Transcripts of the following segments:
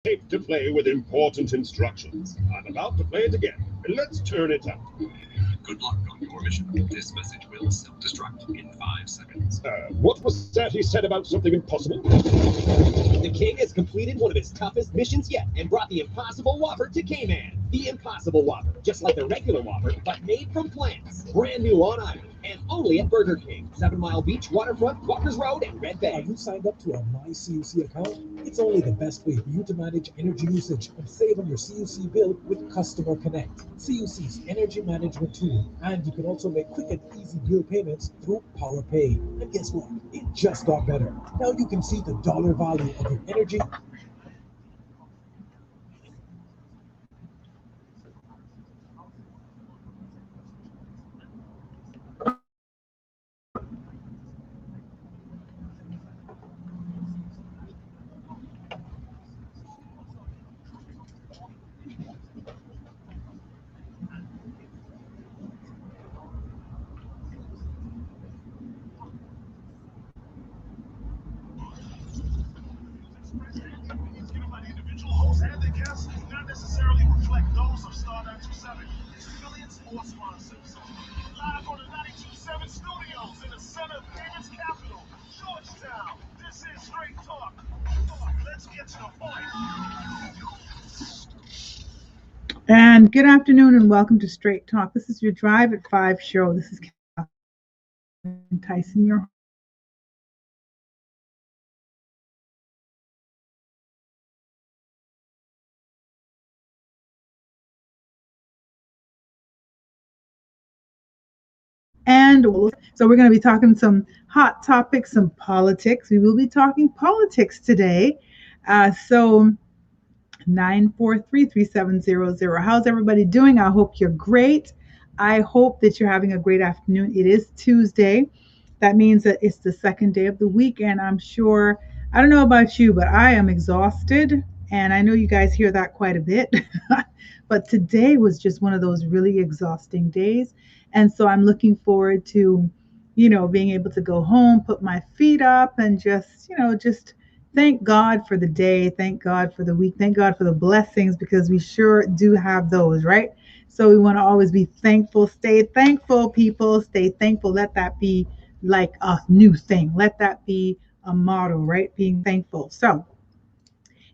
Tape to play with important instructions. I'm about to play it again. Let's turn it up. Good luck on your mission. This message will self-destruct in 5 seconds. What was that he said about something impossible? The king has completed one of his toughest missions yet and brought the Impossible Whopper to K-Man. The Impossible Whopper, just like the regular Whopper, but made from plants. Brand new on iron and only at Burger King. 7 Mile Beach, Waterfront, Walker's Road, and Red Bay. Have you signed up to a MyCUC account? It's only the best way for you to manage energy usage and save on your CUC bill with Customer Connect, CUC's energy management tool. And you can also make quick and easy bill payments through Power Pay. And guess what? It just got better. Now you can see the dollar value of your energy. And the guests not necessarily reflect those of Star 927, its affiliates, or sponsors. Live from the 927 studios in the center of David's capital, Georgetown. This is Straight Talk. Let's get to the point. And good afternoon and welcome to Straight Talk. This is your Drive at 5 show. This is Tyson, your and so we're going to be talking some hot topics, some politics. We will be talking politics today. So 943-3700. How's everybody doing? I hope you're great. I hope that you're having a great afternoon. It is Tuesday. That means that it's the second day of the week, and I'm sure, I don't know about you, but I am exhausted, and I know you guys hear that quite a bit. But today was just one of those really exhausting days. And so I'm looking forward to, being able to go home, put my feet up, and just thank God for the day. Thank God for the week. Thank God for the blessings, because we sure do have those, right? So we want to always be thankful. Stay thankful, people. Stay thankful. Let that be like a new thing. Let that be a motto, right? Being thankful. So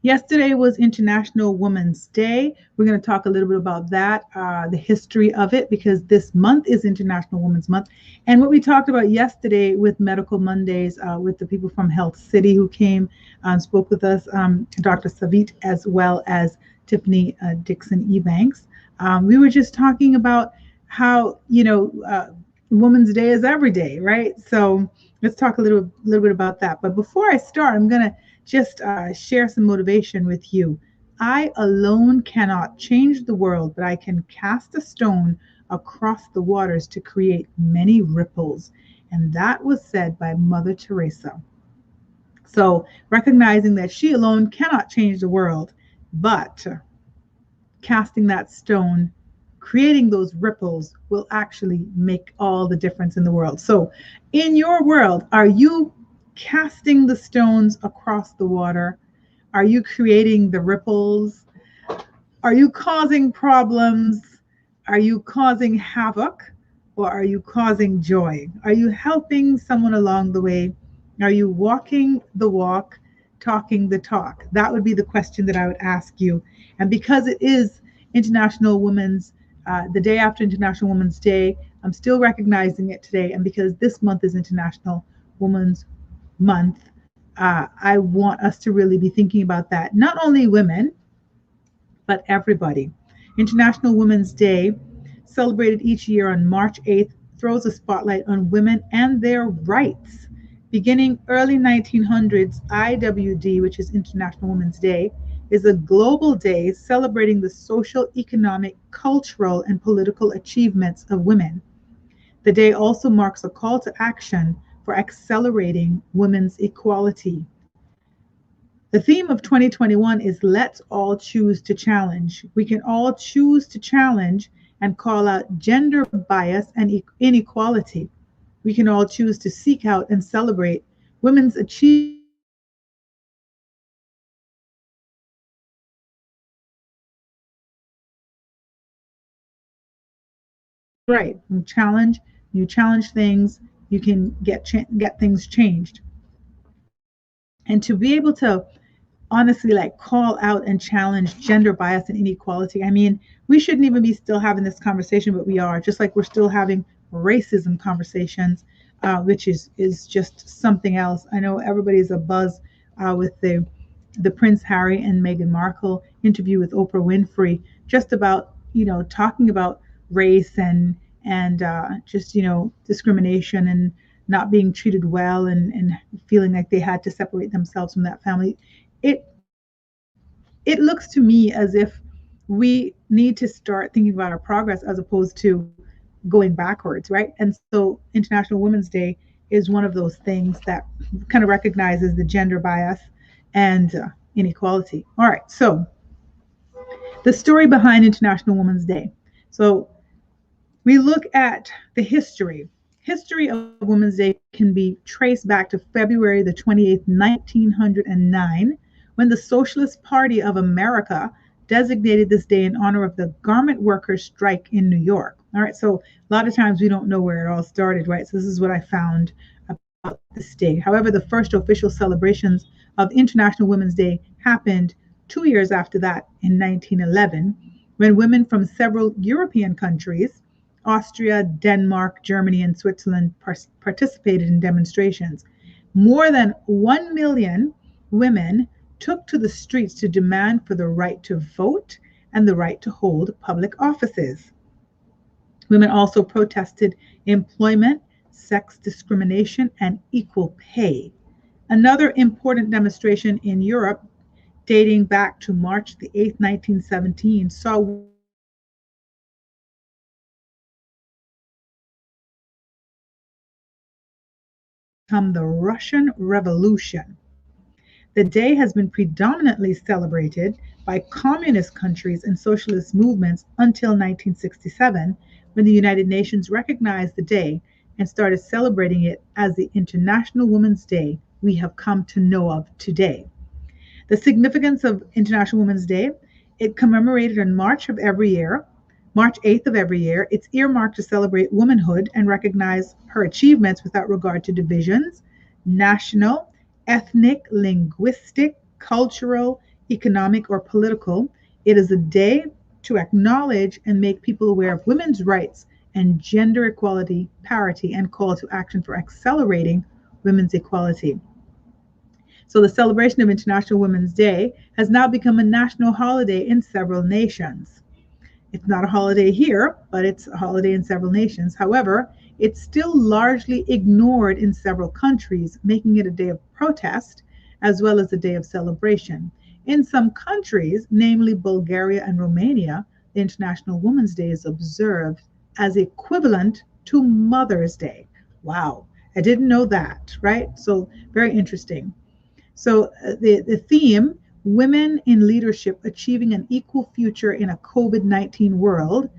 yesterday was International Women's Day. We're going to talk a little bit about that, the history of it, because this month is International Women's Month. And what we talked about yesterday with Medical Mondays, with the people from Health City who came and spoke with us, Dr. Savit, as well as Tiffany Dixon Ebanks. We were just talking about how, Women's Day is every day, right? So let's talk a little bit about that. But before I start, I'm going to just share some motivation with you. I alone cannot change the world, but I can cast a stone across the waters to create many ripples. And that was said by Mother Teresa. So recognizing that she alone cannot change the world, but casting that stone, creating those ripples, will actually make all the difference in the world. So in your world, are you casting the stones across the water? Are you creating the ripples? Are you causing problems? Are you causing havoc? Or are you causing joy? Are you helping someone along the way? Are you walking the walk, talking the talk? That would be the question that I would ask you. And because it is the day after International Women's Day, I'm still recognizing it today. And because this month is International Women's Month, I want us to really be thinking about that. Not only women, but everybody. International Women's Day, celebrated each year on March 8th, throws a spotlight on women and their rights. Beginning early 1900s, IWD, which is International Women's Day, is a global day celebrating the social, economic, cultural, and political achievements of women. The day also marks a call to action for accelerating women's equality. The theme of 2021 is Let's All Choose to Challenge. We can all choose to challenge and call out gender bias and inequality. We can all choose to seek out and celebrate women's achievements right. You challenge things, you can get things changed. And to be able to honestly like call out and challenge gender bias and inequality. I mean, we shouldn't even be still having this conversation, but we are, just like we're still having racism conversations, which is just something else. I know everybody's a buzz with the Prince Harry and Meghan Markle interview with Oprah Winfrey, just about talking about race and just discrimination and not being treated well and feeling like they had to separate themselves from that family. It it looks to me as if we need to start thinking about our progress as opposed to going backwards, right? And so International Women's Day is one of those things that kind of recognizes the gender bias and inequality. All right, so the story behind International Women's Day. So we look at the history of Women's Day can be traced back to February the 28th, 1909, when the Socialist Party of America designated this day in honor of the garment workers' strike in New York. All right, so a lot of times we don't know where it all started, right? So this is what I found about this day. However, the first official celebrations of International Women's Day happened 2 years after that in 1911, when women from several European countries, Austria, Denmark, Germany, and Switzerland, participated in demonstrations. More than 1 million women took to the streets to demand for the right to vote and the right to hold public offices. Women also protested employment, sex discrimination, and equal pay. Another important demonstration in Europe, dating back to March the 8th, 1917, saw women marching against become the Russian Revolution. The day has been predominantly celebrated by communist countries and socialist movements until 1967, when the United Nations recognized the day and started celebrating it as the International Women's Day we have come to know of today. The significance of International Women's Day, it commemorated in March 8th of every year. It's earmarked to celebrate womanhood and recognize her achievements without regard to divisions, national, ethnic, linguistic, cultural, economic, or political. It is a day to acknowledge and make people aware of women's rights and gender equality, parity, and call to action for accelerating women's equality. So the celebration of International Women's Day has now become a national holiday in several nations. It's not a holiday here, but it's a holiday in several nations. However, it's still largely ignored in several countries, making it a day of protest as well as a day of celebration. In some countries, namely Bulgaria and Romania, the International Women's Day is observed as equivalent to Mother's Day. Wow, I didn't know that, right? So very interesting. So the theme, Women in Leadership Achieving an Equal Future in a COVID-19 World,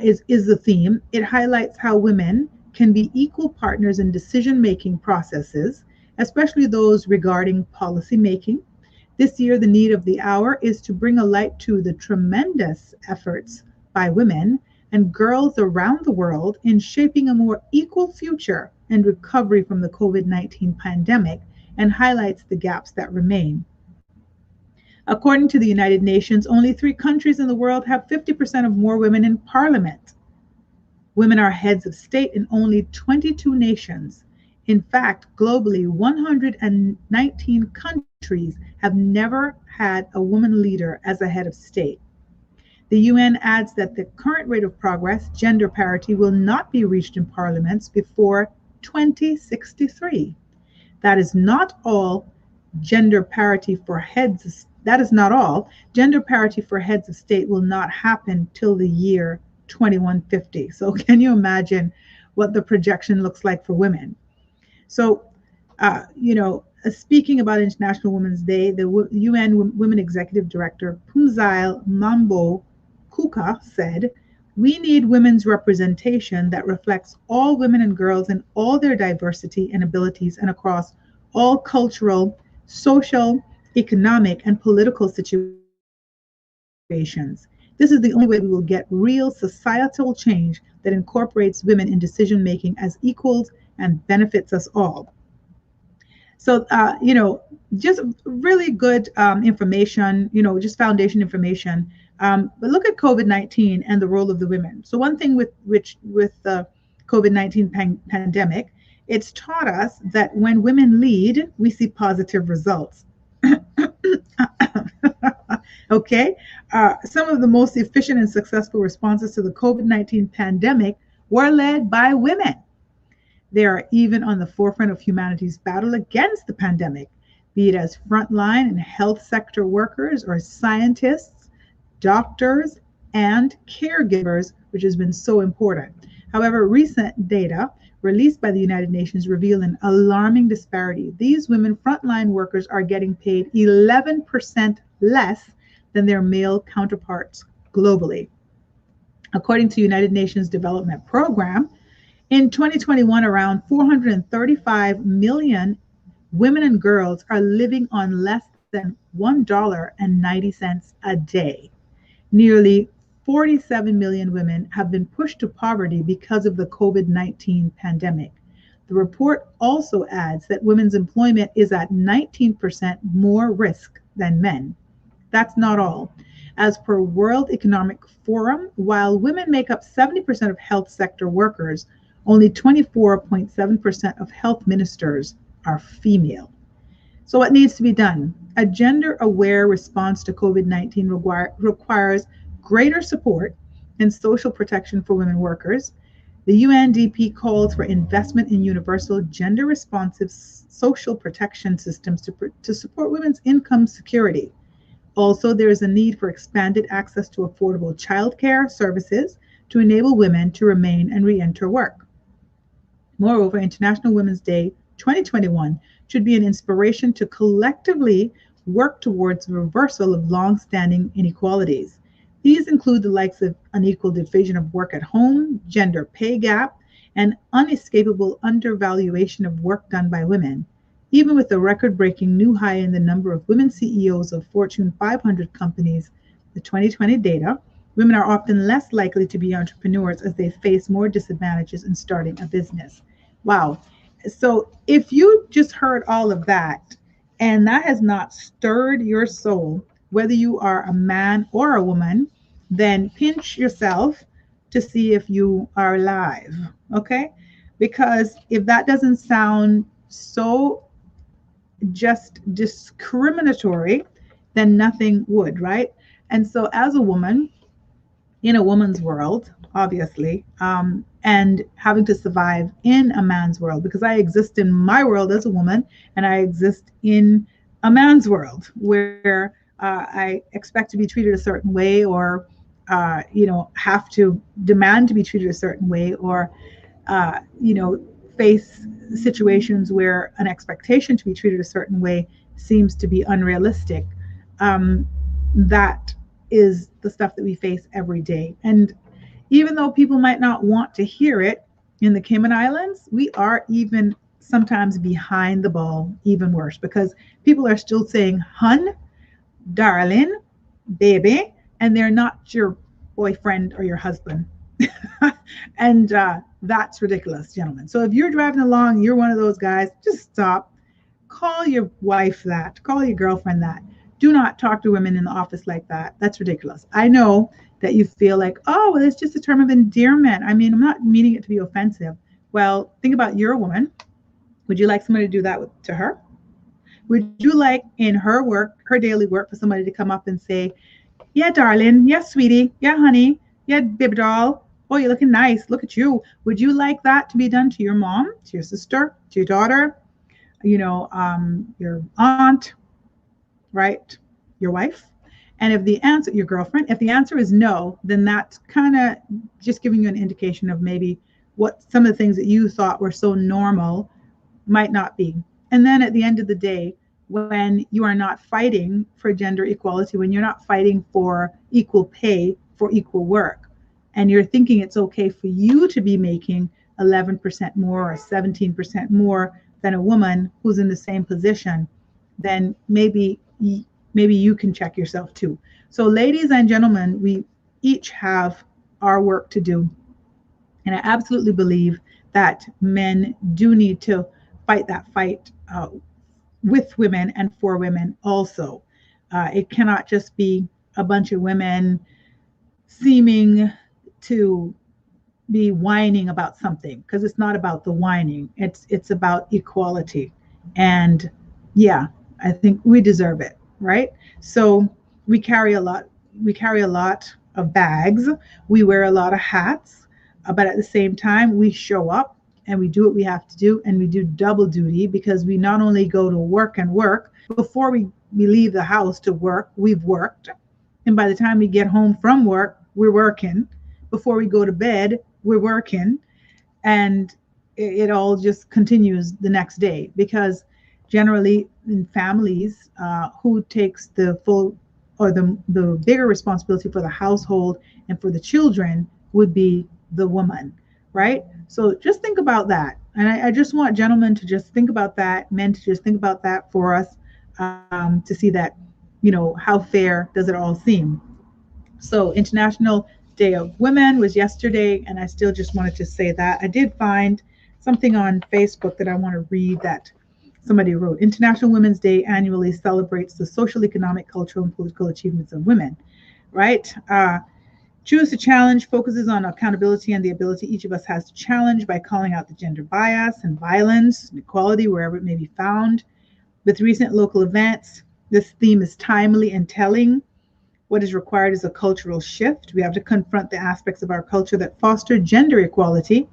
is the theme. It highlights how women can be equal partners in decision-making processes, especially those regarding policy making. This year, the need of the hour is to bring a light to the tremendous efforts by women and girls around the world in shaping a more equal future and recovery from the COVID-19 pandemic, and highlights the gaps that remain. According to the United Nations, only 3 countries in the world have 50% of more women in parliament. Women are heads of state in only 22 nations. In fact, globally, 119 countries have never had a woman leader as a head of state. The UN adds that the current rate of progress, gender parity, will not be reached in parliaments before 2063. That is not all. Gender parity for heads That is not all. Gender parity for heads of state will not happen till the year 2150. So can you imagine what the projection looks like for women? So, speaking about International Women's Day, the UN Women Executive Director Pumzile Mambo Kuka said, "We need women's representation that reflects all women and girls in all their diversity and abilities and across all cultural, social, economic, and political situations. This is the only way we will get real societal change that incorporates women in decision making as equals and benefits us all. So, just really good information, just foundation information. But look at COVID-19 and the role of the women. So one thing with the COVID-19 pandemic, it's taught us that when women lead, we see positive results. Okay. Some of the most efficient and successful responses to the COVID-19 pandemic were led by women. They are even on the forefront of humanity's battle against the pandemic, be it as frontline and health sector workers or scientists, doctors, and caregivers, which has been so important. However, recent data released by the United Nations reveal an alarming disparity. These women frontline workers are getting paid 11% less than their male counterparts globally. According to United Nations Development Program, in 2021, around 435 million women and girls are living on less than $1.90 a day. Nearly 47 million women have been pushed to poverty because of the COVID-19 pandemic. The report also adds that women's employment is at 19% more risk than men. That's not all. As per World Economic Forum, while women make up 70% of health sector workers, only 24.7% of health ministers are female. So what needs to be done? A gender-aware response to COVID-19 requires greater support and social protection for women workers. The UNDP calls for investment in universal gender-responsive social protection systems to support women's income security. Also, there is a need for expanded access to affordable childcare services to enable women to remain and re-enter work. Moreover, International Women's Day 2021 should be an inspiration to collectively work towards the reversal of long-standing inequalities. These include the likes of unequal division of work at home, gender pay gap, and unescapable undervaluation of work done by women. Even with the record-breaking new high in the number of women CEOs of Fortune 500 companies, the 2020 data, women are often less likely to be entrepreneurs as they face more disadvantages in starting a business. Wow. So if you just heard all of that and that has not stirred your soul, whether you are a man or a woman, then pinch yourself to see if you are alive. Okay? Because if that doesn't sound so just discriminatory, then nothing would, right? And so as a woman, in a woman's world, obviously, and having to survive in a man's world, because I exist in my world as a woman and I exist in a man's world where I expect to be treated a certain way, or have to demand to be treated a certain way, or face situations where an expectation to be treated a certain way seems to be unrealistic. That is the stuff that we face every day. And even though people might not want to hear it, in the Cayman Islands, we are even sometimes behind the ball, even worse, because people are still saying hun, darling, baby, and they're not your boyfriend or your husband. And that's ridiculous, gentlemen. So if you're driving along, you're one of those guys, just stop. Call your wife that. Call your girlfriend that. Do not talk to women in the office like that. That's ridiculous. I know that you feel like, oh, well, it's just a term of endearment. I mean, I'm not meaning it to be offensive. Well, think about you're a woman. Would you like somebody to do that to her? Would you like in her work, her daily work, for somebody to come up and say, yeah, darling, yeah, sweetie, yeah, honey, yeah, baby doll, oh, you're looking nice, look at you. Would you like that to be done to your mom, to your sister, to your daughter, your aunt, right? Your wife? And if the answer, your girlfriend, if the answer is no, then that's kind of just giving you an indication of maybe what some of the things that you thought were so normal might not be. And then at the end of the day, when you are not fighting for gender equality, when you're not fighting for equal pay for equal work, and you're thinking it's okay for you to be making 11% more or 17% more than a woman who's in the same position, then maybe you can check yourself too. So ladies and gentlemen, we each have our work to do. And I absolutely believe that men do need to fight that fight with women and for women also. It cannot just be a bunch of women seeming to be whining about something, because it's not about the whining. It's about equality. And yeah, I think we deserve it, right? So we carry a lot of bags, we wear a lot of hats, but at the same time we show up and we do what we have to do, and we do double duty, because we not only go to work and work before we leave the house to work, we've worked, and by the time we get home from work, we're working. Before we go to bed, we're working, and it all just continues the next day, because generally in families, who takes the full or the bigger responsibility for the household and for the children would be the woman, right? So just think about that. And I just want gentlemen to just think about that, men to just think about that for us, to see that, how fair does it all seem. So International Day of Women was yesterday, and I still just wanted to say that. I did find something on Facebook that I want to read that somebody wrote. International Women's Day annually celebrates the social, economic, cultural, and political achievements of women, right? Choose to Challenge focuses on accountability and the ability each of us has to challenge by calling out the gender bias and violence, inequality, wherever it may be found. With recent local events, this theme is timely and telling. What is required is a cultural shift. We have to confront the aspects of our culture that foster gender equality.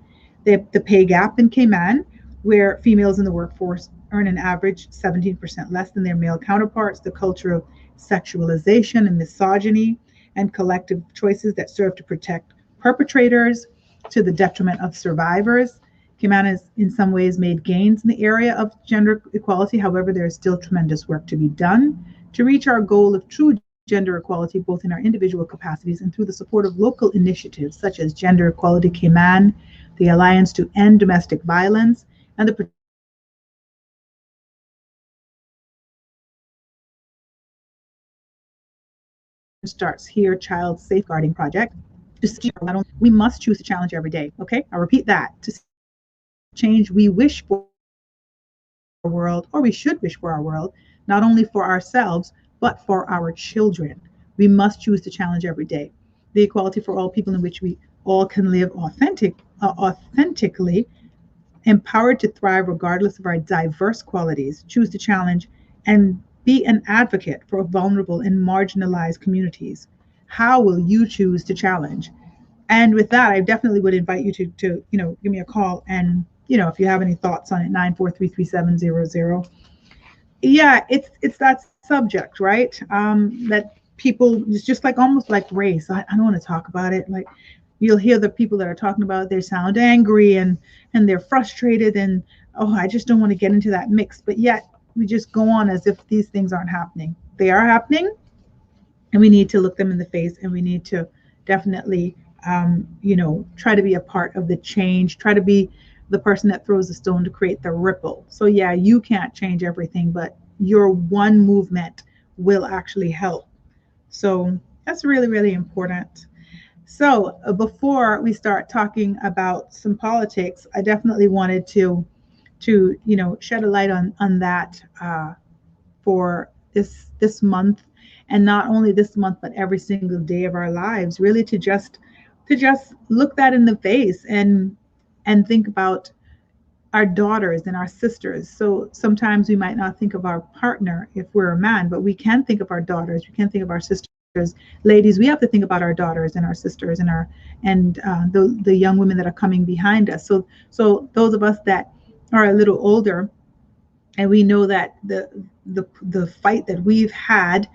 The pay gap in Cayman, where females in the workforce earn an average 17% less than their male counterparts, the culture of sexualization and misogyny, and collective choices that serve to protect perpetrators to the detriment of survivors. Cayman has in some ways made gains in the area of gender equality. However, there is still tremendous work to be done to reach our goal of true gender equality, both in our individual capacities and through the support of local initiatives such as Gender Equality Cayman, the Alliance to End Domestic Violence, and the Starts Here Child Safeguarding Project. We must choose to challenge every day. Okay, I'll repeat that. To change we wish for our world, or we should wish for our world, not only for ourselves, but for our children. We must choose to challenge every day. The equality for all people in which we all can live authentically, empowered to thrive regardless of our diverse qualities. Choose to challenge and be an advocate for vulnerable and marginalized communities. How will you choose to challenge? And with that, I definitely would invite you to give me a call, and if you have any thoughts on it, 9433700. Yeah, it's that subject, right? That people, it's just like almost like race. I don't want to talk about it. Like, you'll hear the people that are talking about it, they sound angry and they're frustrated, and I just don't want to get into that mix. But yet we just go on as if these things aren't happening. They are happening, and we need to look them in the face, and we need to definitely try to be a part of the change, try to be the person that throws the stone to create the ripple. So yeah, you can't change everything, but your one movement will actually help. So that's really, really important. So before we start talking about some politics, I definitely wanted to shed a light on that for this month, and not only this month, but every single day of our lives, really to just look that in the face and think about our daughters and our sisters. So sometimes we might not think of our partner if we're a man, but we can think of our daughters, we can think of our sisters. Ladies, we have to think about our daughters and our sisters and the young women that are coming behind us. So those of us that are a little older, and we know that the fight that we've had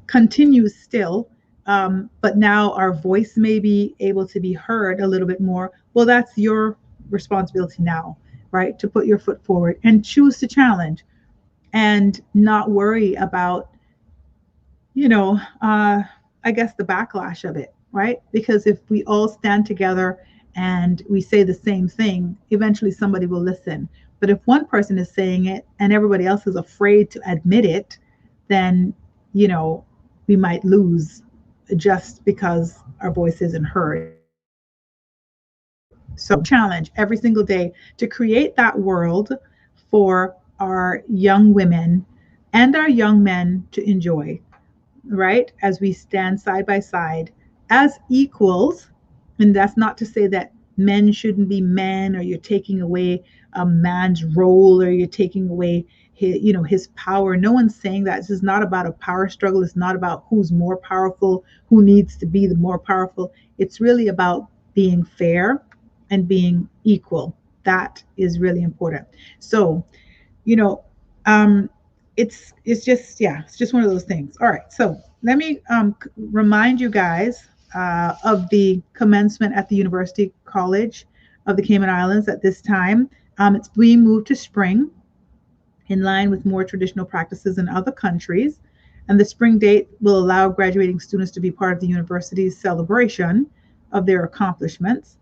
continues still, but now our voice may be able to be heard a little bit more. Well, that's your responsibility now, right? To put your foot forward and choose to challenge, and not worry about I guess the backlash of it, right? Because if we all stand together and we say the same thing, eventually somebody will listen. But if one person is saying it and everybody else is afraid to admit it, then we might lose just because our voice isn't heard. So challenge every single day to create that world for our young women and our young men to enjoy, right? As we stand side by side as equals. And that's not to say that men shouldn't be men, or you're taking away a man's role, or you're taking away his power. No one's saying that. This is not about a power struggle. It's not about who's more powerful, who needs to be the more powerful. It's really about being fair and being equal. That is really important. So, you know, um, it's just, yeah, it's just one of those things. All right, so let me remind you guys of the commencement at the University College of the Cayman Islands at this time. It's being moved to spring in line with more traditional practices in other countries. And the spring date will allow graduating students to be part of the university's celebration of their accomplishments.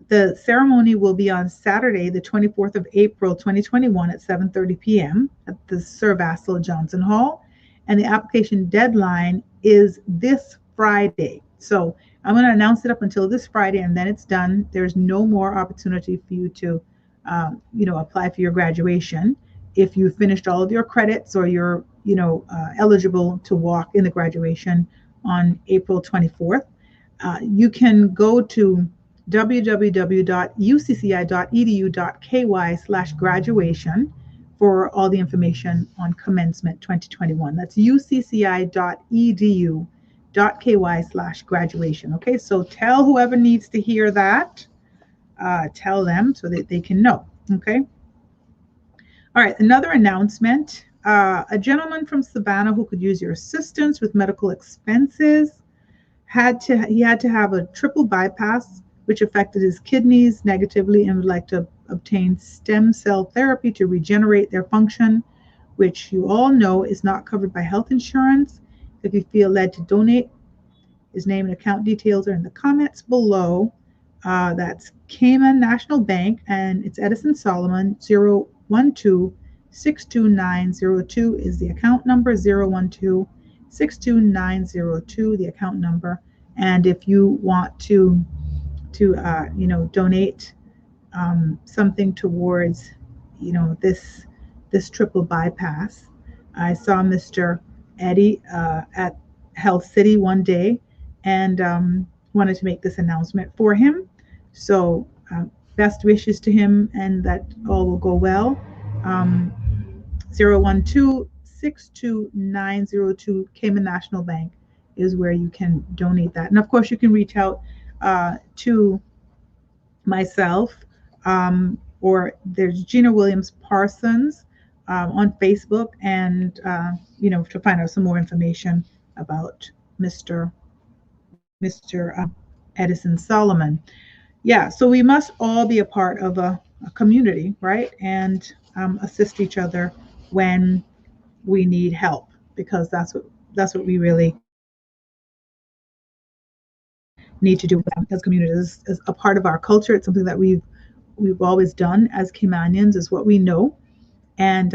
The ceremony will be on Saturday, the 24th of April, 2021 at 7:30 p.m. at the Sir Vassal Johnson Hall. And the application deadline is this Friday. So I'm going to announce it up until this Friday, and then it's done. There's no more opportunity for you to, apply for your graduation. If you finished all of your credits, or you're, eligible to walk in the graduation on April 24th, you can go to www.ucci.edu.ky/graduation for all the information on commencement 2021. That's ucci.edu.ky/graduation. Okay, so tell whoever needs to hear that, tell them so that they can know. Okay. All right, another announcement. A gentleman from Savannah who could use your assistance with medical expenses he had to have a triple bypass, which affected his kidneys negatively, and would like to obtain stem cell therapy to regenerate their function, which you all know is not covered by health insurance. If you feel led to donate, his name and account details are in the comments below. That's Cayman National Bank, and it's Edison Solomon. 012-62902 is the account number. 012-62902, the account number. And if you want to donate something towards this triple bypass. I saw Mr. Eddie at Health City one day, and wanted to make this announcement for him. So best wishes to him, and that all will go well. 012-62902 Cayman National Bank is where you can donate that. And of course, you can reach out to myself, or there's Gina Williams Parsons on Facebook, and to find out some more information about Mr. Edison Solomon. Yeah, so we must all be a part of a community, right? And assist each other when we need help, because that's what we really need to do as communities, as a part of our culture. It's something that we've always done as Caymanians, is what we know, and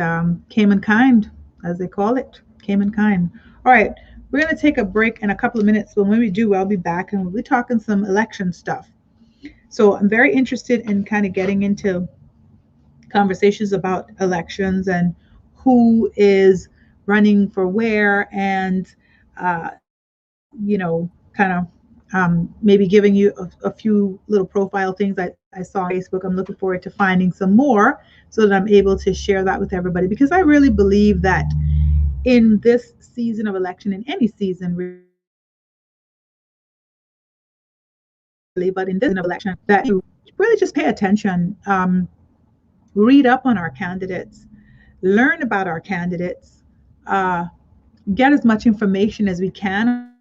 Cayman kind, as they call it, Cayman kind. All right, we're going to take a break in a couple of minutes, but when we do, I'll be back and we'll be talking some election stuff. So I'm very interested in kind of getting into conversations about elections and who is running for where, and kind of maybe giving you a few little profile things I saw on Facebook. I'm looking forward to finding some more so that I'm able to share that with everybody, because I really believe that in this season of election, in any season really, but in this season of election, that you really just pay attention, read up on our candidates, learn about our candidates, uh, get as much information as we can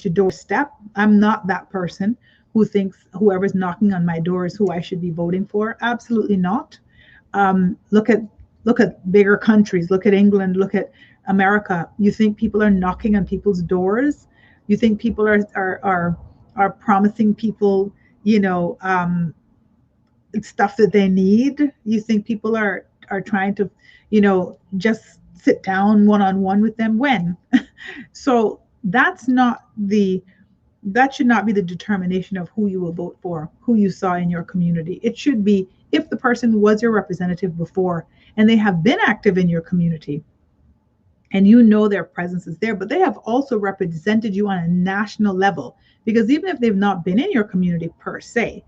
your doorstep. I'm not that person who thinks whoever's knocking on my door is who I should be voting for. Absolutely not. Look at bigger countries. Look at England. Look at America. You think people are knocking on people's doors? You think people are promising people, stuff that they need? You think people are trying to, just sit down one on one with them? When? So that should not be the determination of who you will vote for, who you saw in your community. It should be if the person was your representative before and they have been active in your community and you know their presence is there, but they have also represented you on a national level. Because even if they've not been in your community per se,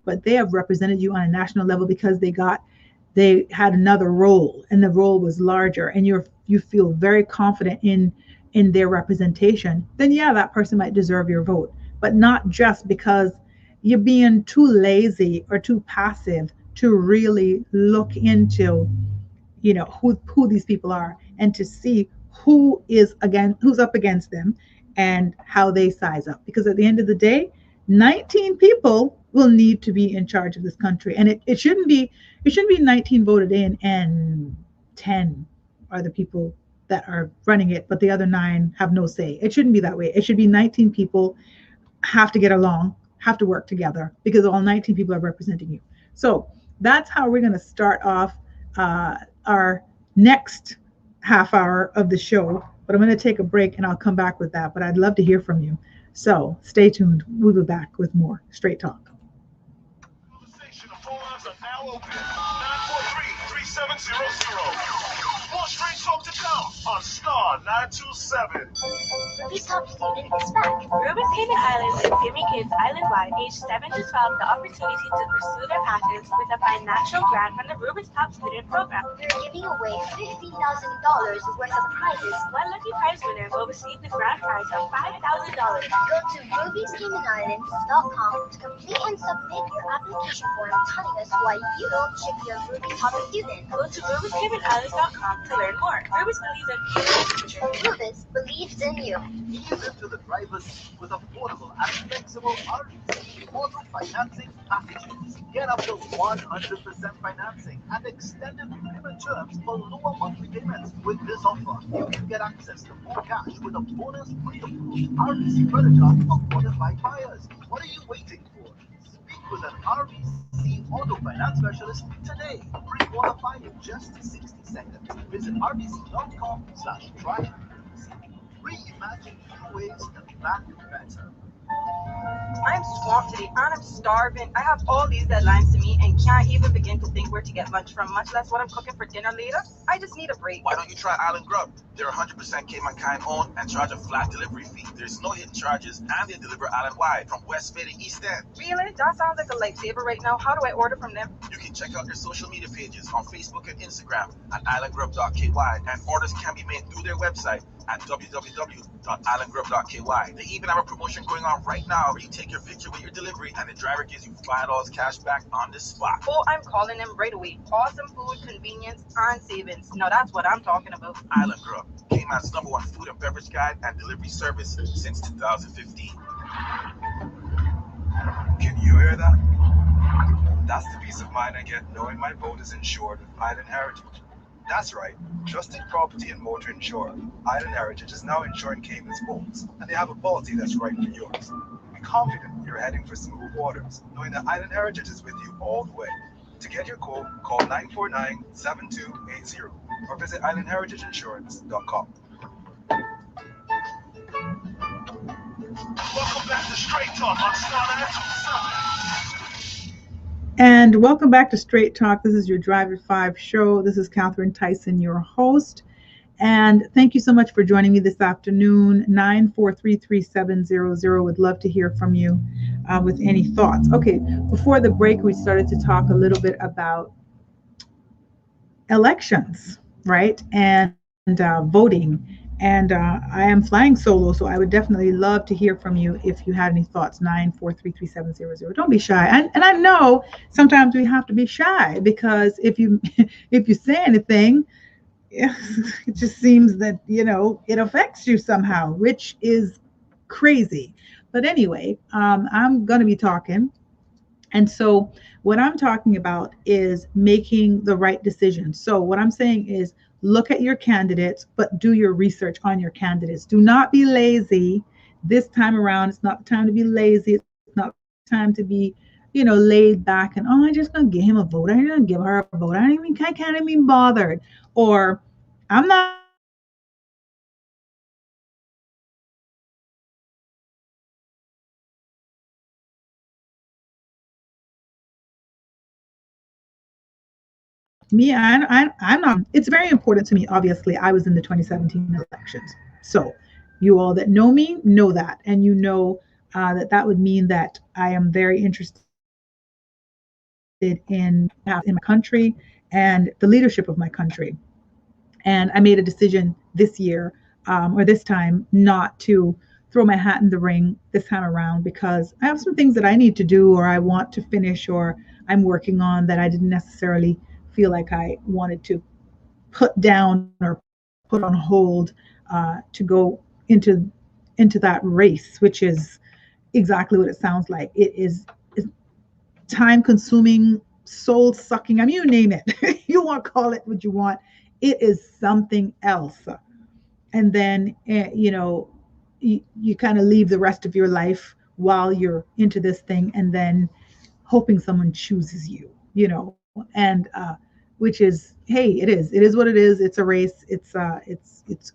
but they have represented you on a national level because they had another role and the role was larger, and you feel very confident in their representation, then yeah, that person might deserve your vote. But not just because you're being too lazy or too passive to really look into who these people are and to see who's up against them and how they size up. Because at the end of the day, 19 people will need to be in charge of this country, and it shouldn't be 19 voted in and 10 are the people that are running it, but the other 9 have no say. It shouldn't be that way. It should be 19 people have to get along, have to work together, because all 19 people are representing you. So that's how we're going to start off our next half hour of the show. But I'm going to take a break and I'll come back with that. But I'd love to hear from you. So stay tuned. We'll be back with more Straight Talk. Conversation. The phone lines are now open. 943-3700. More Straight Talk to come on Star 927. Ruby's Top Student is back. Ruby's Cayman Islands is giving kids island-wide aged 7 to 12 the opportunity to pursue their passions with a financial grant from the Ruby's Top Student Program. We're giving away $50,000 worth of prizes. One lucky prize winner will receive the grand prize of $5,000. Go to rubiescaymanislands.com to complete and submit your application form telling us why you should be a Ruby's Top Student. Go to rubiescaymanislands.com to learn more. Rubis believes in you. Rubis believes in you. Ease into the driver's seat with affordable and flexible RBC auto financing packages. Get up to 100% financing and extended payment terms for lower monthly payments. With this offer, you can get access to more cash with a bonus pre-approved RBC credit card for qualified buyers. What are you waiting for? Speak with an RBC auto finance specialist today. Pre-qualify in just 60 seconds. Visit rbc.com/try. Reimagine new ways to back better. I'm swamped today and I'm starving. I have all these deadlines to meet and can't even begin to think where to get lunch from, much less what I'm cooking for dinner later. I just need a break. Why don't you try Island Grub? They're 100% Cayman kind owned and charge a flat delivery fee. There's no hidden charges and they deliver island-wide from West Bay to East End. Really? That sounds like a lifesaver right now. How do I order from them? You can check out their social media pages on Facebook and Instagram at islandgrub.ky, and orders can be made through their website at www.islandgrub.ky. They even have a promotion going on right now where you take your picture with your delivery and the driver gives you $5 cash back on the spot. Oh, I'm calling them right away. Awesome food, convenience, and savings. Now that's what I'm talking about. Island Grub, Cayman's #1 food and beverage guide and delivery service since 2015. Can you hear that? That's the peace of mind I get knowing my boat is insured with Island Heritage. That's right, trusted property and motor insurer. Island Heritage is now insuring Cayman's boats, and they have a policy that's right for yours. Be confident you're heading for smooth waters, knowing that Island Heritage is with you all the way. To get your quote, call 949-7280 or visit islandheritageinsurance.com. Welcome back to Straight Talk on Star 927. And welcome back to Straight Talk. This is your Drive at 5 show. This is Catherine Tyson, your host. And thank you so much for joining me this afternoon. 9433700. Would love to hear from you with any thoughts. Okay, before the break, we started to talk a little bit about elections, right? And voting. And I am flying solo, so I would definitely love to hear from you if you had any thoughts. 9433700. Don't be shy. And I know sometimes we have to be shy because if you say anything, it just seems that it affects you somehow, which is crazy. But anyway, I'm going to be talking. And so what I'm talking about is making the right decision. So what I'm saying is look at your candidates, but do your research on your candidates. Do not be lazy this time around. It's not the time to be lazy. It's not the time to be, laid back and, oh, I'm just going to give him a vote. I'm going to give her a vote. I can't even be bothered. Or I'm not going to vote for this person because they don't do this or they don't do that. Me, I'm not. It's very important to me. Obviously, I was in the 2017 elections. So, you all that know me know that, and that would mean that I am very interested in my country and the leadership of my country. And I made a decision this year or this time not to throw my hat in the ring this time around because I have some things that I need to do or I want to finish or I'm working on that I didn't necessarily feel like I wanted to put down or put on hold to go into that race, which is exactly what it sounds like. Is time consuming, soul sucking. I mean, you name it. You want to call it what you want. It is something else. And then, you kind of leave the rest of your life while you're into this thing and then hoping someone chooses you, and which is, hey, it is what it is. It's a race. It's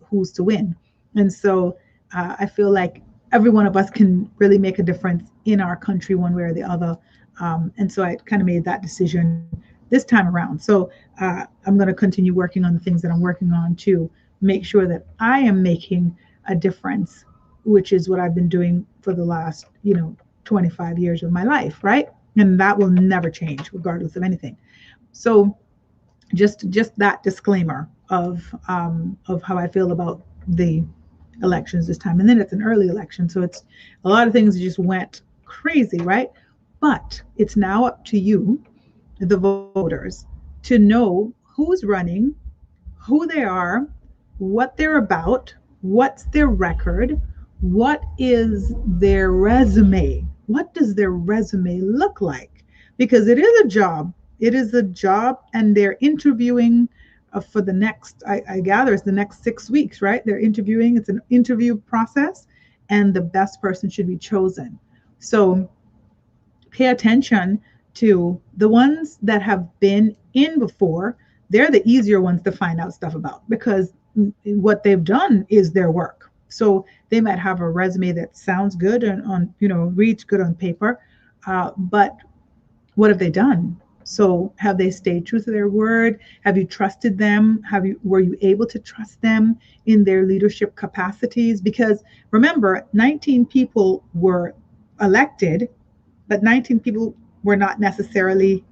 who's to win. And so I feel like every one of us can really make a difference in our country one way or the other. And so I kind of made that decision this time around. So I'm going to continue working on the things that I'm working on to make sure that I am making a difference, which is what I've been doing for the last, 25 years of my life, right? And that will never change regardless of anything. So just that disclaimer of how I feel about the elections this time. And then it's an early election, so it's a lot of things just went crazy, right? But it's now up to you, the voters, to know who's running, who they are, what they're about, what's their record, what is their resume, what does their resume look like? Because it is a job. It is a job, and they're interviewing for the next, I gather, it's the next 6 weeks, right? They're interviewing. It's an interview process, and the best person should be chosen. So pay attention to the ones that have been in before. They're the easier ones to find out stuff about because what they've done is their work. So they might have a resume that sounds good and reads good on paper, but what have they done? So have they stayed true to their word? Have you trusted them? Were you able to trust them in their leadership capacities? Because remember, 19 people were elected, but 19 people were not necessarily,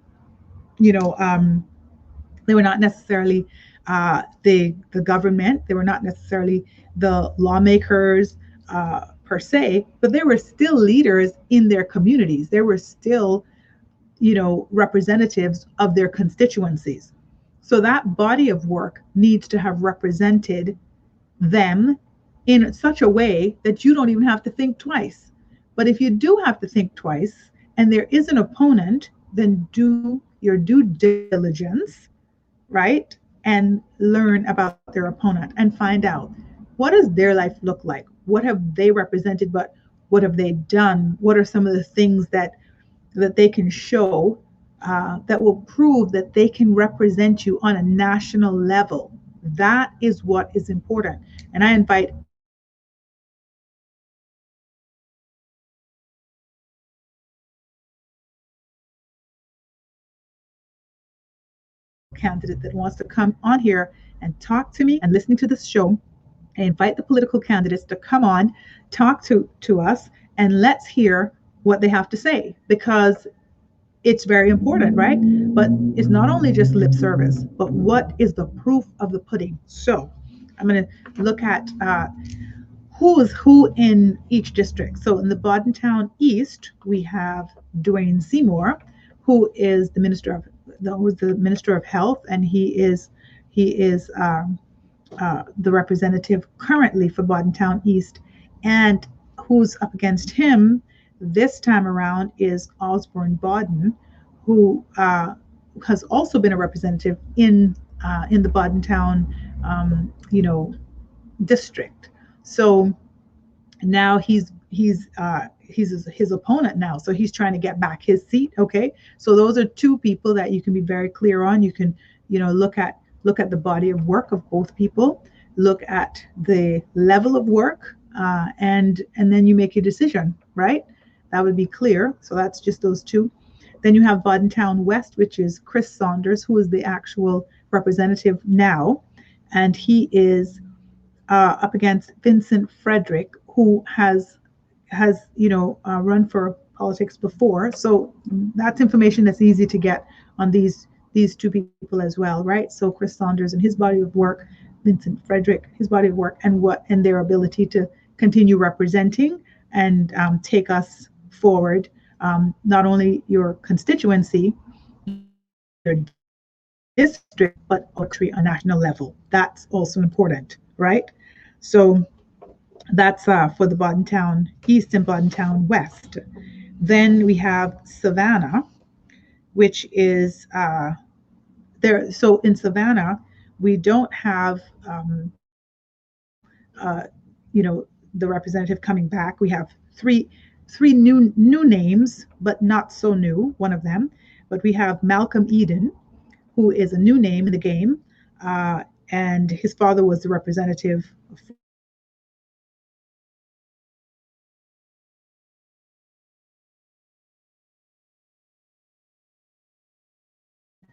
they were not necessarily the government. They were not necessarily the lawmakers per se, but they were still leaders in their communities. They were still, representatives of their constituencies. So that body of work needs to have represented them in such a way that you don't even have to think twice. But if you do have to think twice and there is an opponent, then do your due diligence, right? And learn about their opponent and find out, what does their life look like? What have they represented, but what have they done? What are some of the things that they can show that will prove that they can represent you on a national level? That is what is important. And I invite candidate that wants to come on here and talk to me and listening to this show. I invite the political candidates to come on, talk to us, and let's hear what they have to say, because it's very important, right? But it's not only just lip service, but what is the proof of the pudding? So I'm going to look at who is who in each district. So in the Bordentown East, we have Dwayne Seymour, who is the Minister of Health, and he is the representative currently for Bordentown East. And who's up against him this time around is Osborne Bodden, who has also been a representative in the Boddentown, district. So now he's his opponent now. So he's trying to get back his seat. Okay, so those are two people that you can be very clear on. You can look at the body of work of both people, look at the level of work, and then you make a decision, right? That would be clear. So that's just those two. Then you have Boddentown West, which is Chris Saunders, who is the actual representative now, and he is up against Vincent Frederick, who has run for politics before. So that's information that's easy to get on these two people as well, right? So Chris Saunders and his body of work, Vincent Frederick, his body of work, and their ability to continue representing and take us forward, not only your constituency, your district, but actually a national level. That's also important, right? So that's for the Boddentown East and Boddentown West. Then we have Savannah, which is there. So in Savannah, we don't have the representative coming back. We have three new names, but not so new. One of them, but we have Malcolm Eden, who is a new name in the game, and his father was the representative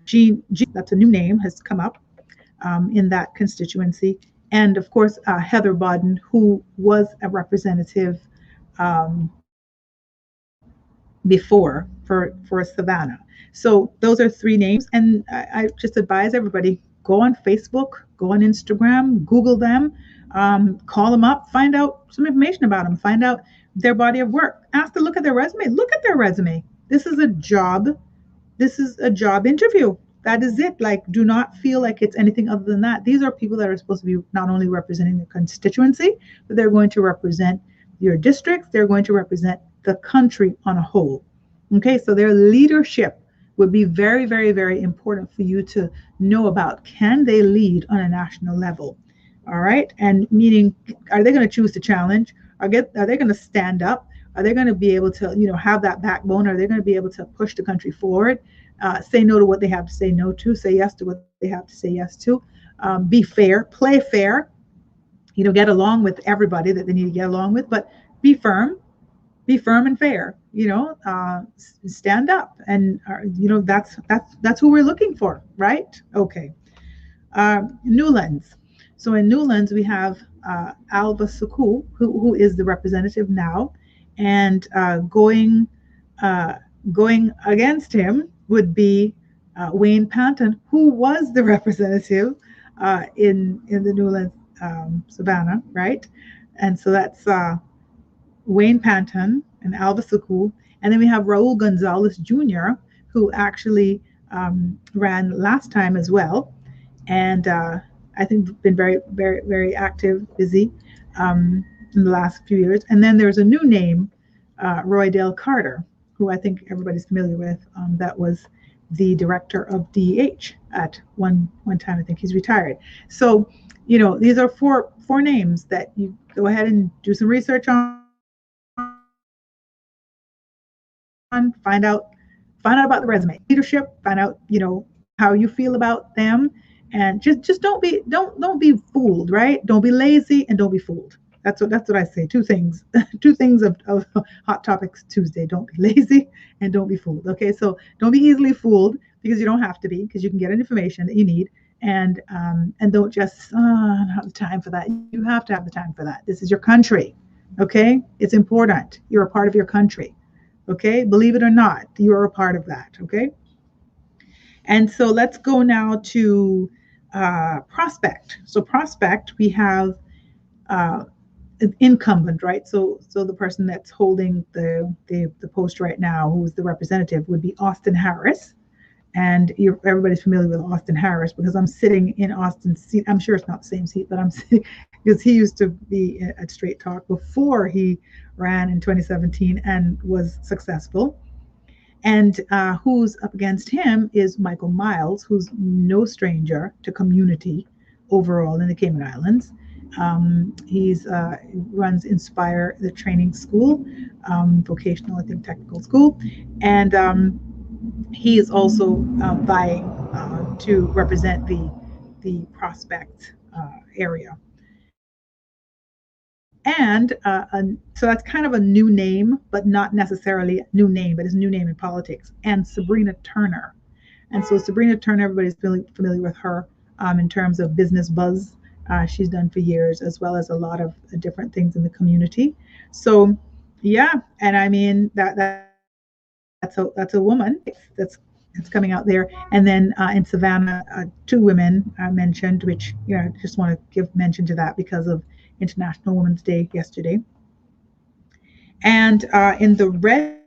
Jean, that's a new name, has come up in that constituency. And of course, Heather Bodden, who was a representative before for Savannah. So those are three names. And I just advise everybody, go on Facebook, go on Instagram, Google them, call them up, find out some information about them, find out their body of work. Ask to look at their resume. Look at their resume. This is a job interview. That is it. Like, do not feel like it's anything other than that. These are people that are supposed to be not only representing the constituency, but they're going to represent your districts. They're going to represent the country on a whole. Okay, so their leadership would be very, very, very important for you to know about. Can they lead on a national level? All right, and meaning, are they going to choose to challenge? Are they going to stand up? Are they going to be able to, have that backbone? Are they going to be able to push the country forward? Say no to what they have to say no to, say yes to what they have to say yes to, be fair, play fair, get along with everybody that they need to get along with, but be firm and fair, stand up. And, that's who we're looking for, right? Okay. Newlands. So in Newlands, we have Alva Suku, who is the representative now, and going against him would be Wayne Panton, who was the representative in the Newlands, Savannah, right? And so that's Wayne Panton and Alva Suku. And then we have Raul Gonzalez Jr., who actually ran last time as well. And I think been very, very, very active, busy in the last few years. And then there's a new name, Roy Dale Carter, who I think everybody's familiar with. That was the director of DH at one time. I think he's retired. So, these are four names that you go ahead and do some research on, find out about the resume, leadership, find out, how you feel about them, and just don't be fooled, right? Don't be lazy and don't be fooled. That's what I say. Two things of Hot Topics Tuesday. Don't be lazy and don't be fooled. Okay, so don't be easily fooled, because you don't have to be, because you can get information that you need, and don't just I don't have the time for that. You have to have the time for that. This is your country. Okay, it's important. You're a part of your country. Okay, believe it or not, you are a part of that. Okay, and so let's go now to Prospect. So Prospect, we have incumbent, right? So the person that's holding the post right now, who's the representative, would be Austin Harris. And everybody's familiar with Austin Harris, because I'm sitting in Austin's seat. I'm sure it's not the same seat, but I'm sitting because he used to be at Straight Talk before he ran in 2017 and was successful. And who's up against him is Michael Miles, who's no stranger to community overall in the Cayman Islands. He's runs Inspire, the training school, vocational, I think, technical school, and he is also vying to represent the Prospect area. And so that's kind of a new name, but not necessarily a new name, but it's a new name in politics. And Sabrina Turner. And so Sabrina Turner, everybody's familiar with her in terms of business buzz. She's done for years, as well as a lot of different things in the community. So, yeah, and I mean that's a woman that's coming out there. And then in Savannah, two women mentioned, which I just want to give mention to that because of International Women's Day yesterday. And in the Red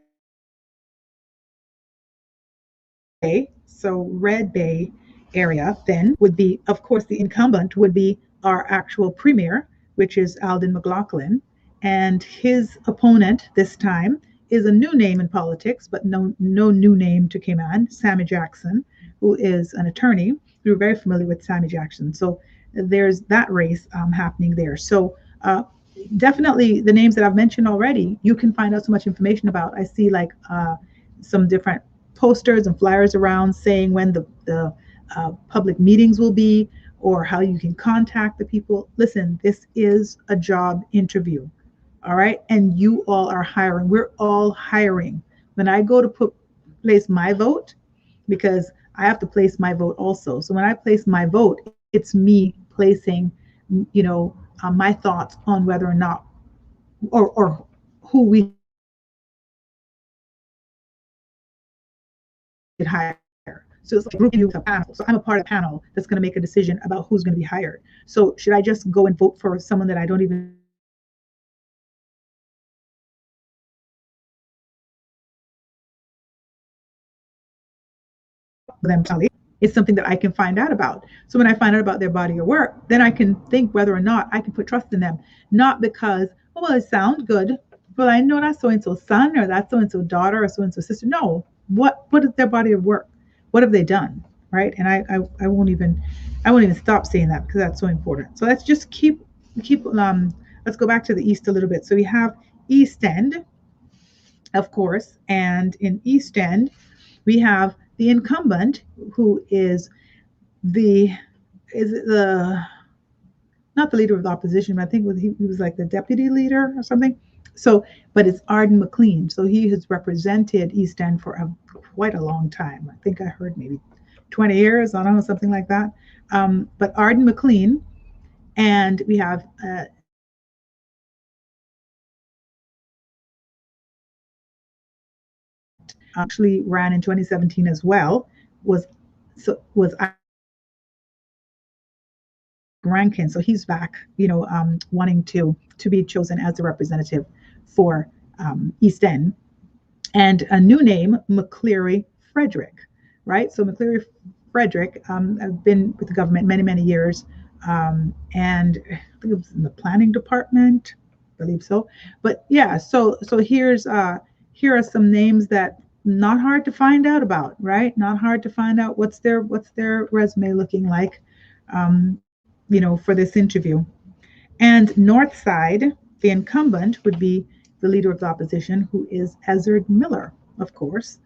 Bay area, then would be, of course, the incumbent would be our actual premier, which is Alden McLaughlin, and his opponent this time is a new name in politics, but no new name to Cayman, Sammy Jackson, who is an attorney. We were very familiar with Sammy Jackson, so there's that race happening there. So definitely the names that I've mentioned already, you can find out so much information about. I see like some different posters and flyers around saying when the public meetings will be or how you can contact the people. Listen, this is a job interview. All right. And you all are hiring. We're all hiring. When I go to place my vote, because I have to place my vote also. So when I place my vote, it's me placing, my thoughts on whether or not, or who we should hire. So it's like a group with a panel. So I'm a part of the panel that's going to make a decision about who's going to be hired. So should I just go and vote for someone that I don't even them? It's something that I can find out about. So when I find out about their body of work, then I can think whether or not I can put trust in them. Not because, oh, well, it sounds good, but I know that's so-and-so's son or that's so-and-so daughter or so-and-so sister. No, what is their body of work? What have they done? Right? And I won't even stop saying that because that's so important. So let's just keep let's go back to the East a little bit. So we have East End, of course, and in East End we have the incumbent, who is not the leader of the opposition, but I think he was like the deputy leader or something. So, but it's Arden McLean. So he has represented East End for quite a long time. I think I heard maybe 20 years, I don't know, something like that. But Arden McLean, and we have actually ran in 2017 as well, was Rankin. So he's back, wanting to be chosen as the representative for East End. And a new name, McCleary Frederick, right? So McCleary Frederick, I've been with the government many years, and I think it was in the planning department, I believe so. But yeah, so here are some names that not hard to find out about, right? Not hard to find out what's their resume looking like, for this interview. And North Side, the incumbent would be the leader of the opposition, who is Ezard Miller, of course,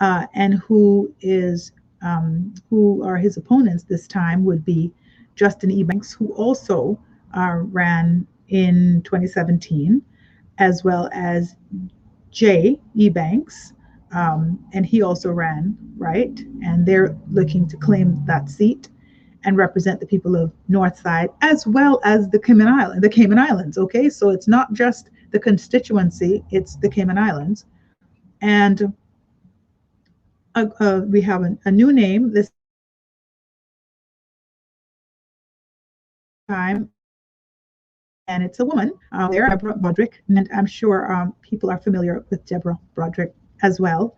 and who are his opponents this time would be Justin Ebanks, who also ran in 2017, as well as Jay Ebanks, and he also ran, right? And they're looking to claim that seat and represent the people of Northside as well as the Cayman Islands. Okay, so it's not just the constituency; it's the Cayman Islands, and we have a new name this time, and it's a woman there, Deborah Broderick, and I'm sure people are familiar with Deborah Broderick as well,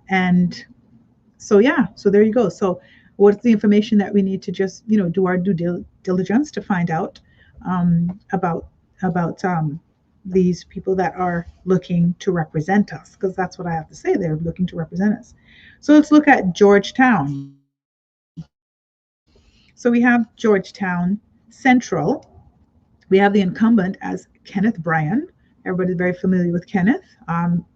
and so yeah, so there you go. So what's the information that we need to just do our due diligence to find out about these people that are looking to represent us, because that's what I have to say. They're looking to represent us. So let's look at Georgetown. So we have Georgetown Central. We have the incumbent as Kenneth Bryan. Everybody's very familiar with Kenneth,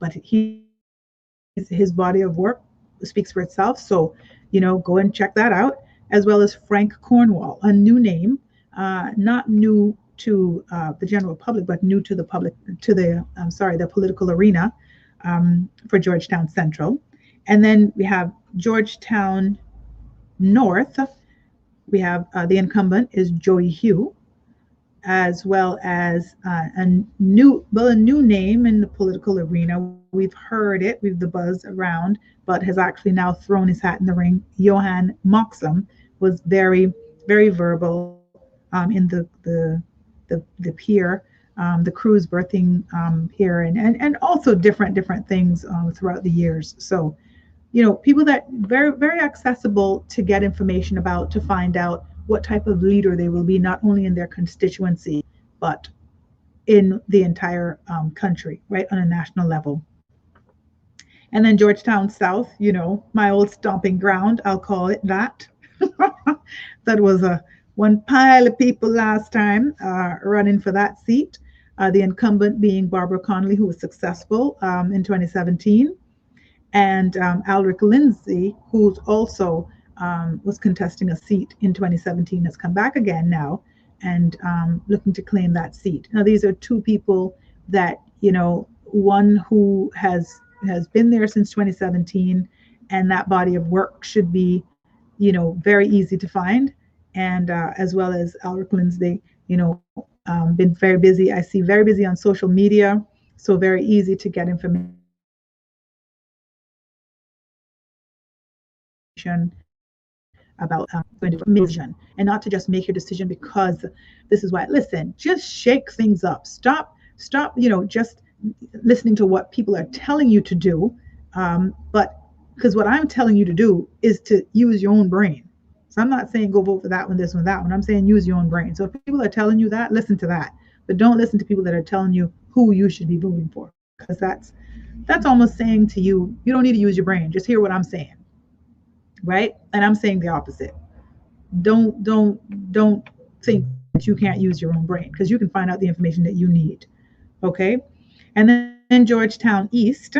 but his body of work speaks for itself. So, go and check that out. As well as Frank Cornwall, a new name, not new to the general public, but new to the public, the political arena for Georgetown Central. And then we have Georgetown North. We have the incumbent is Joey Hugh, as well as a new name in the political arena. We've heard it, we've the buzz around, but has actually now thrown his hat in the ring. Johan Moxham was very, very verbal in the pier, the cruise berthing pier, and also different things throughout the years. So, people that very, very accessible to get information about, to find out what type of leader they will be, not only in their constituency, but in the entire country, right, on a national level. And then Georgetown South, my old stomping ground, I'll call it that. That was one pile of people last time running for that seat. The incumbent being Barbara Connolly, who was successful in 2017. And Alric Lindsay, who's also was contesting a seat in 2017, has come back again now and looking to claim that seat. Now, these are two people that, one who has been there since 2017, and that body of work should be, very easy to find. And as well as Alric Lindsay, been very busy. I see very busy on social media, so very easy to get information about vision, and not to just make your decision because this is why. Listen, just shake things up. Stop, just listening to what people are telling you to do. But because what I'm telling you to do is to use your own brain. So I'm not saying go vote for that one, this one, that one. I'm saying use your own brain. So if people are telling you that, listen to that. But don't listen to people that are telling you who you should be voting for, because that's almost saying to you, you don't need to use your brain. Just hear what I'm saying. Right? And I'm saying the opposite. Don't think that you can't use your own brain, because you can find out the information that you need. Okay? And then in Georgetown East,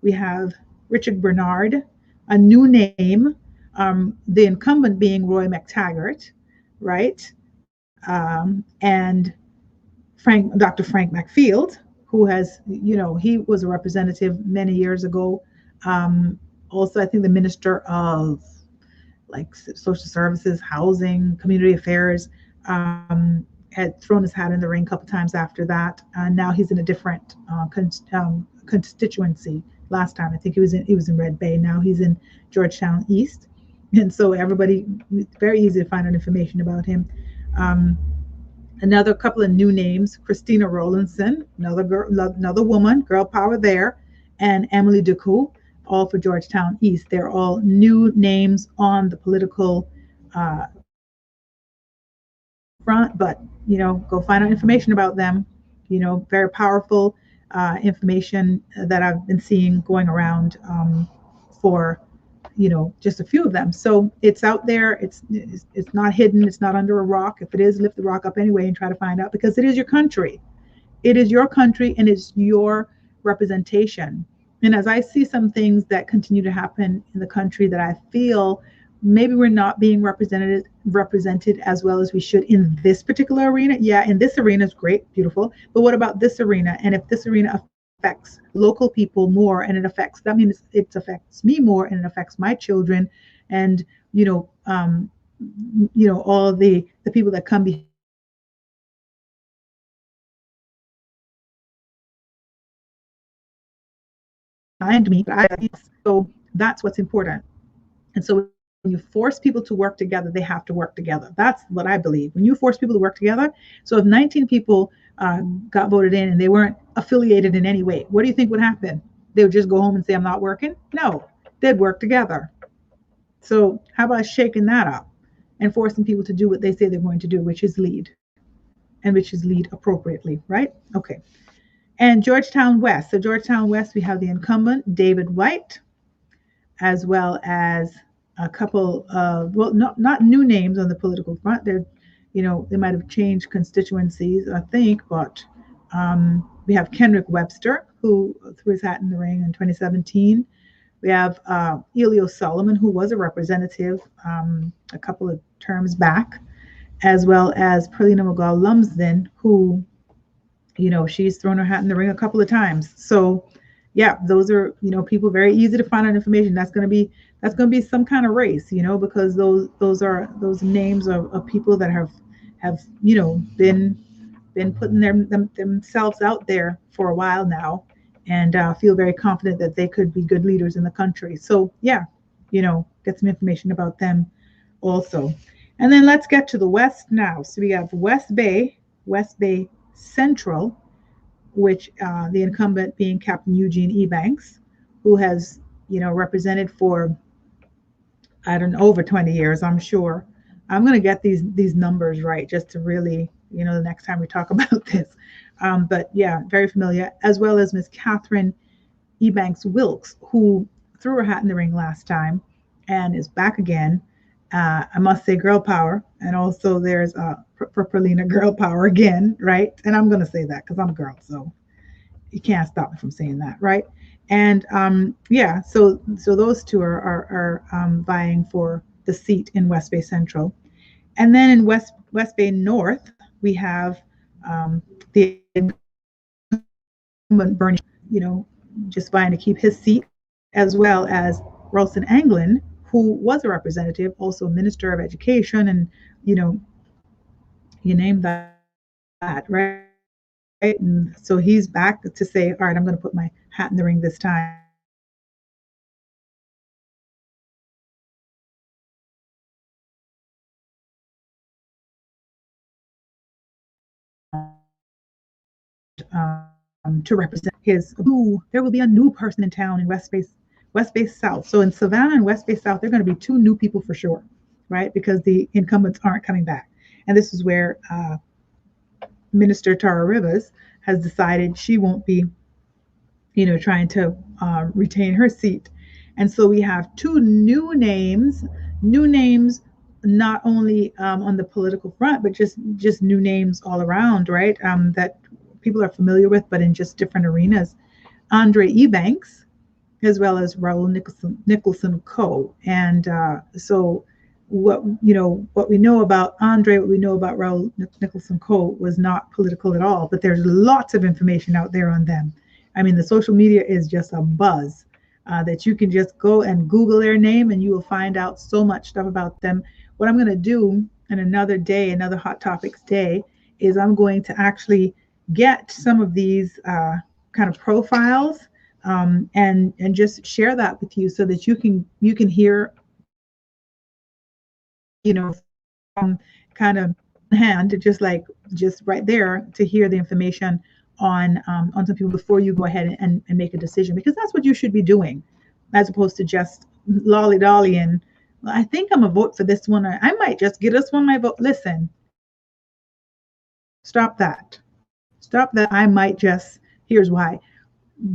we have Richard Bernard, a new name, the incumbent being Roy McTaggart, right? And Dr. Frank McField, who has, he was a representative many years ago. Also, I think the Minister of Social Services, Housing, Community Affairs, had thrown his hat in the ring a couple times after that. Now he's in a different constituency. Last time I think he was in Red Bay. Now he's in Georgetown East, and so everybody, very easy to find out information about him. Another couple of new names: Christina Rowlandson, another woman, girl power there, and Emily Ducou, all for Georgetown East. They're all new names on the political front, but go find out information about them. Very powerful information that I've been seeing going around for just a few of them. So it's out there. It's not hidden. It's not under a rock. If it is, lift the rock up anyway and try to find out, because it is your country. It is your country, and it's your representation. And as I see some things that continue to happen in the country that I feel maybe we're not being represented as well as we should in this particular arena. Yeah, in this arena is great, beautiful. But what about this arena? And if this arena affects local people more, and that means it affects me more, and it affects my children, and all the people that come behind me. So that's what's important. And so when you force people to work together, they have to work together. That's what I believe. When you force people to work together, so if 19 people got voted in and they weren't affiliated in any way, what do you think would happen? They would just go home and say, I'm not working? No, they'd work together. So how about shaking that up and forcing people to do what they say they're going to do, which is lead, and which is lead appropriately, right? Okay. And Georgetown West. So Georgetown West, we have the incumbent, David White, as well as a couple of, well, not new names on the political front. They're, they might have changed constituencies, I think, but we have Kenrick Webster, who threw his hat in the ring in 2017. We have Elio Solomon, who was a representative a couple of terms back, as well as Perlina McGall Lumsden, who, she's thrown her hat in the ring a couple of times. So, yeah, those are, people very easy to find out information. That's going to be some kind of race, because those names of people that have been putting themselves out there for a while now, and feel very confident that they could be good leaders in the country. So, yeah, get some information about them also. And then let's get to the West now. So we have West Bay Central, which the incumbent being Captain Eugene Ebanks, who has, represented for, I don't know, over 20 years, I'm sure. I'm going to get these numbers right just to really, the next time we talk about this. But yeah, very familiar, as well as Miss Catherine Ebanks Wilkes, who threw her hat in the ring last time and is back again. I must say girl power. And also there's for Perlina girl power again, right? And I'm going to say that because I'm a girl, so you can't stop me from saying that, right? And yeah, so those two are vying for the seat in West Bay Central. And then in West Bay North, we have the incumbent Bernie, just vying to keep his seat, as well as Ralston Anglin, who was a representative, also a minister of education, and you name that, right? And so he's back to say, all right, I'm going to put my hat in the ring this time. To represent there will be a new person in town in West Bay South. So in Savannah and West Bay South, there are going to be two new people for sure, right? Because the incumbents aren't coming back. And this is where Minister Tara Rivers has decided she won't be, trying to retain her seat. And so we have two new names, not only on the political front, but just new names all around, right? That people are familiar with, but in just different arenas. Andre Ebanks, as well as Raul Nicholson Coe. And so what we know about Andre, what we know about Raul Nicholson Coe was not political at all, but there's lots of information out there on them. I mean, the social media is just a buzz that you can just go and Google their name and you will find out so much stuff about them. What I'm going to do in another day, another Hot Topics day, is I'm going to actually get some of these kind of profiles and just share that with you so that you can hear, from kind of hand, just right there to hear the information on some people before you go ahead and make a decision, because that's what you should be doing, as opposed to just lolly dolly and, well, I think I'm a vote for this one, or I might just give this one my vote. Listen, stop that. I might just, here's why.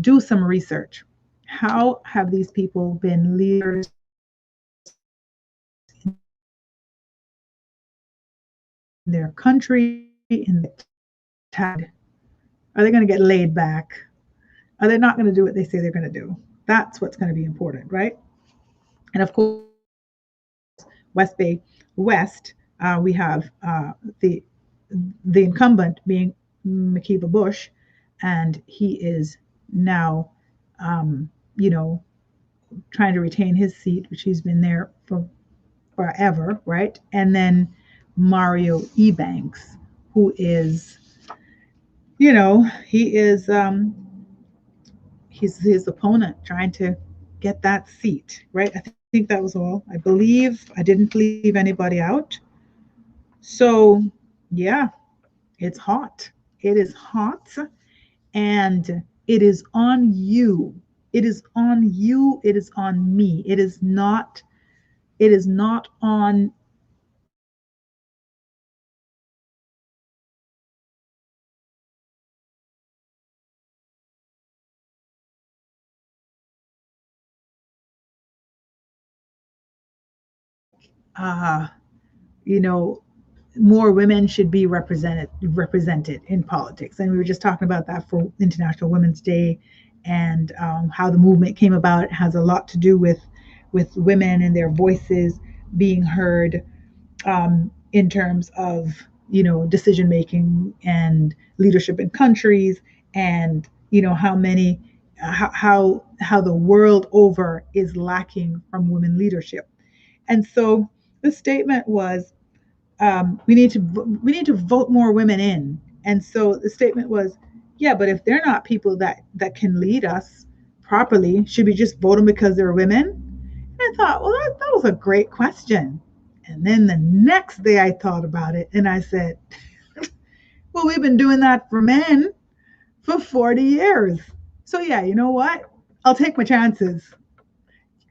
Do some research. How have these people been leaders in their country, in the tag? Are they going to get laid back? Are they not going to do what they say they're going to do? That's what's going to be important, right? And of course, West Bay West, we have the incumbent being Makiba Bush, and he is now, trying to retain his seat, which he's been there for forever, right? And then Mario Ebanks, who is, he is he's his opponent trying to get that seat, right? I think that was all. I believe I didn't leave anybody out. So yeah, it's hot. It is hot, and it is on you. It is on you. It is on me. It is not on you know, more women should be represented in politics. And we were just talking about that for International Women's Day, and how the movement came about. It has a lot to do with women and their voices being heard, in terms of, you know, decision making and leadership in countries, and you know how many how the world over is lacking from women leadership. And so the statement was, we need to vote more women in. And so the statement was, yeah, but if they're not people that can lead us properly, should we just vote them because they're women? And I thought, well, that was a great question. And then the next day I thought about it and I said, well, we've been doing that for men for 40 years. So yeah, you know what? I'll take my chances.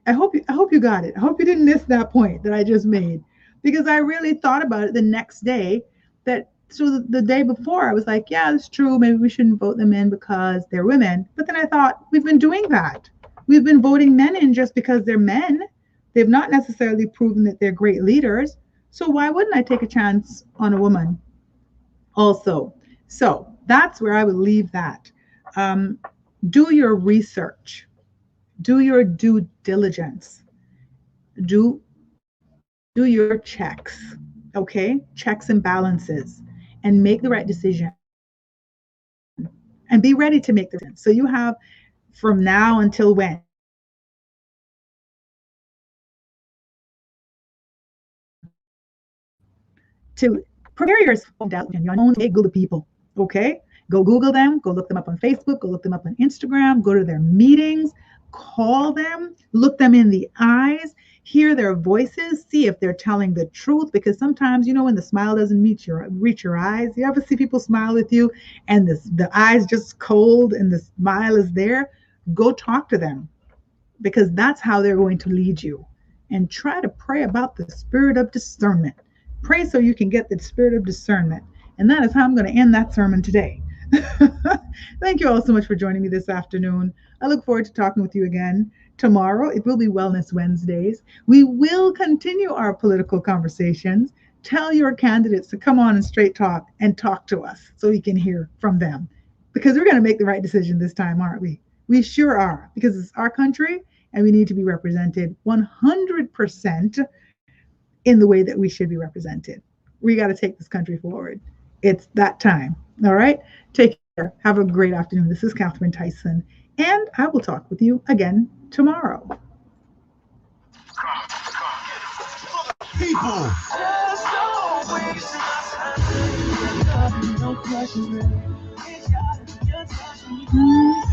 I hope you got it. I hope you didn't miss that point that I just made, because I really thought about it the next day. The day before I was like, yeah, it's true. Maybe we shouldn't vote them in because they're women. But then I thought, we've been doing that. We've been voting men in just because they're men. They've not necessarily proven that they're great leaders. So why wouldn't I take a chance on a woman also? So that's where I would leave that. Do your research. Do your due diligence. Do your checks, okay? Checks and balances, and make the right decision. And be ready to make the decision. So you have from now until when? To prepare yourself on your own. Google the people, okay? Go Google them, go look them up on Facebook, go look them up on Instagram, go to their meetings, call them, look them in the eyes, hear their voices, see if they're telling the truth. Because sometimes, you know, when the smile doesn't reach your eyes, you ever see people smile with you and the eyes just cold and the smile is there? Go talk to them, because that's how they're going to lead you. And try to pray about the spirit of discernment. Pray so you can get the spirit of discernment. And that is how I'm going to end that sermon today. Thank you all so much for joining me this afternoon. I look forward to talking with you again tomorrow. It will be Wellness Wednesdays. We will continue our political conversations. Tell your candidates to come on and straight talk and talk to us so we can hear from them. Because we're going to make the right decision this time, aren't we? We sure are, because it's our country and we need to be represented 100% in the way that we should be represented. We got to take this country forward. It's that time. All right. Take care. Have a great afternoon. This is Catherine Tyson, and I will talk with you again tomorrow. People. Mm-hmm.